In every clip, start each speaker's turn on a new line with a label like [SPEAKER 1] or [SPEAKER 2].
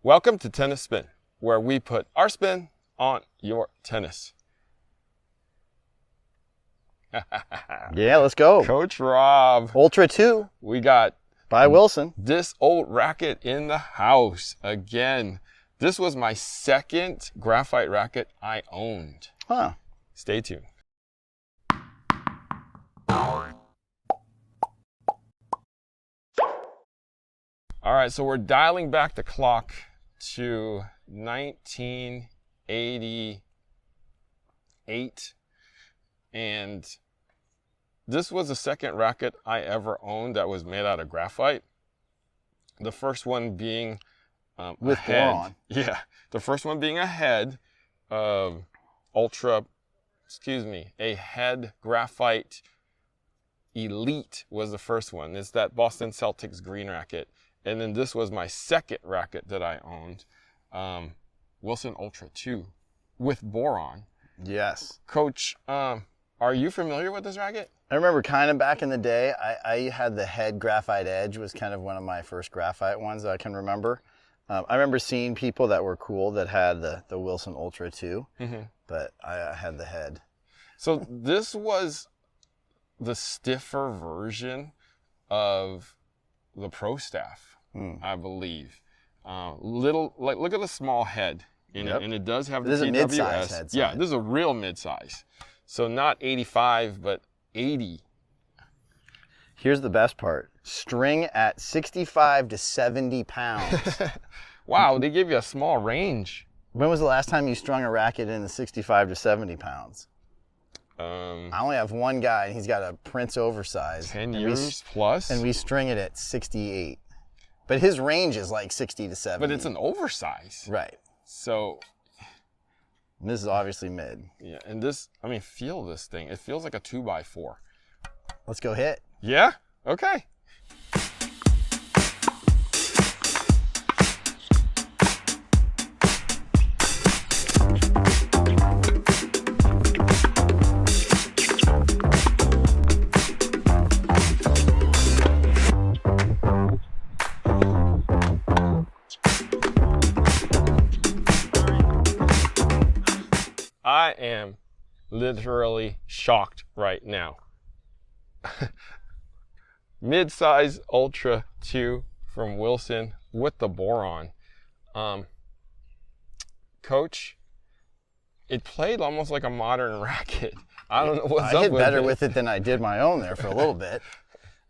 [SPEAKER 1] Welcome to Tennis Spin, where we put our spin on your tennis.
[SPEAKER 2] Yeah, let's go.
[SPEAKER 1] Coach Rob.
[SPEAKER 2] Ultra 2
[SPEAKER 1] We got
[SPEAKER 2] by Wilson.
[SPEAKER 1] this old racket in the house again. This was my second graphite racket I owned.
[SPEAKER 2] Huh.
[SPEAKER 1] Stay tuned. All right, so we're dialing back the clock to 1988. And this was the second racket I ever owned that was made out of graphite. The first one being
[SPEAKER 2] With
[SPEAKER 1] a head.
[SPEAKER 2] boron.
[SPEAKER 1] Yeah, the first one being a head of a head graphite elite was the first one. It's that Boston Celtics green racket. And then this was my second racket that I owned, Wilson Ultra 2 with boron.
[SPEAKER 2] Yes.
[SPEAKER 1] Coach, are you familiar with this racket?
[SPEAKER 2] I remember kind of back in the day, I had the head graphite edge, was kind of one of my first graphite ones that I can remember. I remember seeing people that were cool that had the Wilson Ultra 2, but I had the head.
[SPEAKER 1] So this was the stiffer version of the Pro Staff, I believe. Look at the small head in it, and it does have the
[SPEAKER 2] This is a
[SPEAKER 1] TWS.
[SPEAKER 2] mid-size head.
[SPEAKER 1] Yeah, this is a real mid-size. So not 85, but 80.
[SPEAKER 2] Here's the best part. String at 65 to 70 pounds.
[SPEAKER 1] Wow, they give you a small range.
[SPEAKER 2] When was the last time you strung a racket in the 65 to 70 pounds?
[SPEAKER 1] I
[SPEAKER 2] I only have one guy, and he's got a Prince oversized.
[SPEAKER 1] 10 years plus.
[SPEAKER 2] And we string it at 68. But his range is like 60 to 70.
[SPEAKER 1] But it's an oversize.
[SPEAKER 2] Right.
[SPEAKER 1] So,
[SPEAKER 2] And this is obviously mid.
[SPEAKER 1] yeah, and this, I mean, feel this thing. It feels like a 2x4.
[SPEAKER 2] Let's go hit.
[SPEAKER 1] Yeah? Okay. I am literally shocked right now. Mid-size Ultra 2 from Wilson with the boron. Coach, it played almost like a modern racket. I don't know what's up
[SPEAKER 2] I hit
[SPEAKER 1] with
[SPEAKER 2] better
[SPEAKER 1] it.
[SPEAKER 2] with it than I did my own there for a little bit.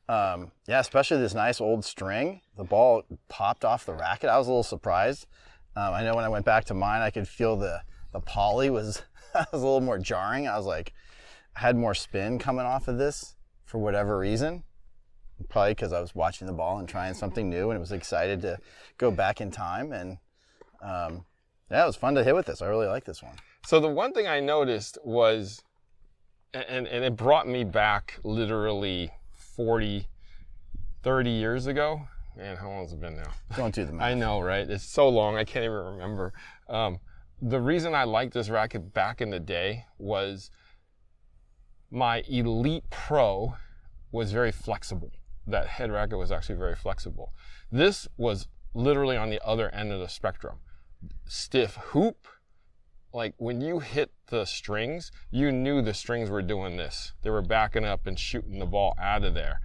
[SPEAKER 2] Yeah, especially this nice old string. The ball popped off the racket. I was a little surprised. I know when I went back to mine, I could feel the poly was, was a little more jarring. I was like, I had more spin coming off of this for whatever reason. Probably because I was watching the ball and trying something new and was excited to go back in time. And yeah, it was fun to hit with this. I really like this one.
[SPEAKER 1] So the one thing I noticed was, and it brought me back literally 30 years ago. Man, how long has it been now?
[SPEAKER 2] Don't do the math.
[SPEAKER 1] I know, right? It's so long, I can't even remember. The reason I liked this racket back in the day was my Elite Pro was very flexible. That head racket was actually very flexible. This was literally on the other end of the spectrum. Stiff hoop. Like when you hit the strings, you knew the strings were doing this. They were backing up and shooting the ball out of there.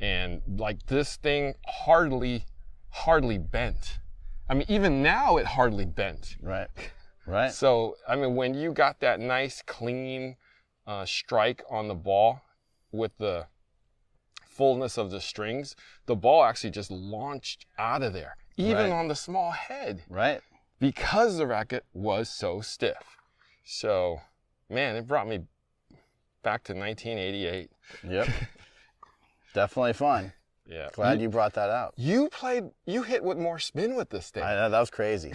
[SPEAKER 1] And like this thing hardly bent. I mean, even now it hardly bent.
[SPEAKER 2] Right, right.
[SPEAKER 1] So, I mean, when you got that nice clean strike on the ball with the fullness of the strings, the ball actually just launched out of there, even on the small head.
[SPEAKER 2] Right.
[SPEAKER 1] Because the racket was so stiff. So, man, it brought me back to 1988.
[SPEAKER 2] Yep. Definitely fun.
[SPEAKER 1] Yeah.
[SPEAKER 2] Glad you brought that out.
[SPEAKER 1] You hit with more spin with this thing.
[SPEAKER 2] I know, that was crazy.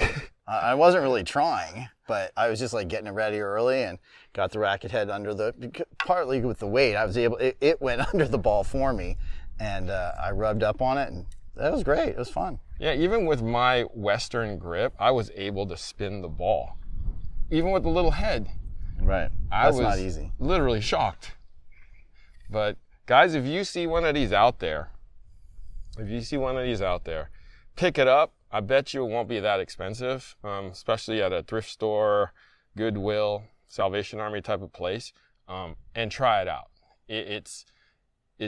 [SPEAKER 2] I wasn't really trying, but I was just like getting it ready early and got the racket head under partly with the weight, I was able, it went under the ball for me and I rubbed up on it and that was great. It was fun.
[SPEAKER 1] Yeah, even with my Western grip, I was able to spin the ball. Even with the little head.
[SPEAKER 2] Right. That's not easy.
[SPEAKER 1] Literally shocked. But guys, if you see one of these out there, pick it up. I bet you it won't be that expensive, especially at a thrift store, Goodwill, Salvation Army type of place, and try it out. It's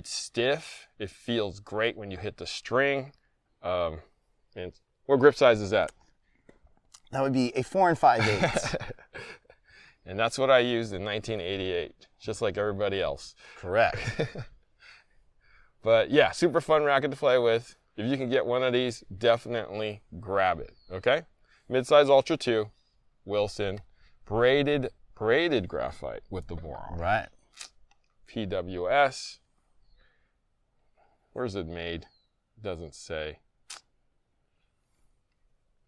[SPEAKER 1] stiff. It feels great when you hit the string. And what grip size is that?
[SPEAKER 2] That would be a 4 5/8.
[SPEAKER 1] And that's what I used in 1988, just like everybody else.
[SPEAKER 2] Correct.
[SPEAKER 1] But yeah, super fun racket to play with. If you can get one of these, definitely grab it, okay? Midsize Ultra 2, Wilson, braided graphite with the boron.
[SPEAKER 2] Right.
[SPEAKER 1] PWS. Where's it made? Doesn't say.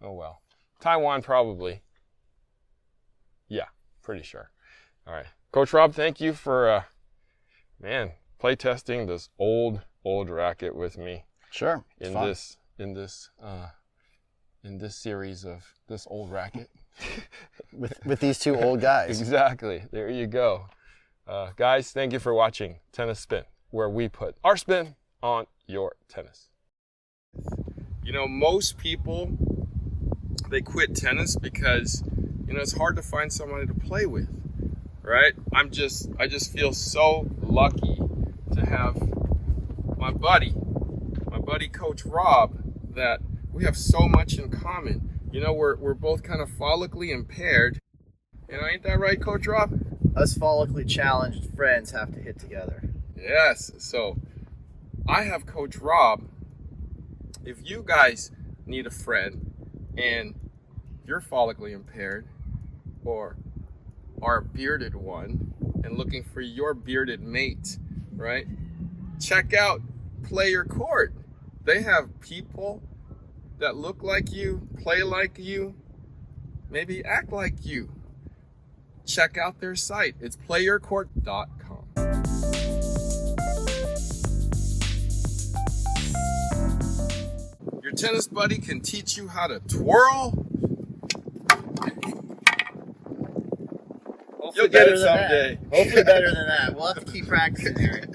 [SPEAKER 1] Oh well. Taiwan probably. Yeah, pretty sure. All right. Coach Rob, thank you for, play testing this old racket with me.
[SPEAKER 2] Sure.
[SPEAKER 1] In this series of this old racket.
[SPEAKER 2] with these two old guys.
[SPEAKER 1] Exactly. There you go. Guys, thank you for watching Tennis Spin, where we put our spin on your tennis. You know, most people, they quit tennis because, you know, it's hard to find somebody to play with, right? I just feel so lucky to have my buddy Coach Rob, that we have so much in common. You know, we're both kind of follically impaired. And ain't that right, Coach Rob?
[SPEAKER 3] Us follically challenged friends have to hit together.
[SPEAKER 1] Yes. So I have Coach Rob. If you guys need a friend and you're follically impaired or are a bearded one and looking for your bearded mate, right? Check out Player Court. They have people that look like you, play like you, maybe act like you. Check out their site. It's playercourt.com. Your tennis buddy can teach you how to twirl.
[SPEAKER 3] Hopefully
[SPEAKER 1] You'll get it someday.
[SPEAKER 3] Hopefully better than that. We'll have to keep practicing, Eric.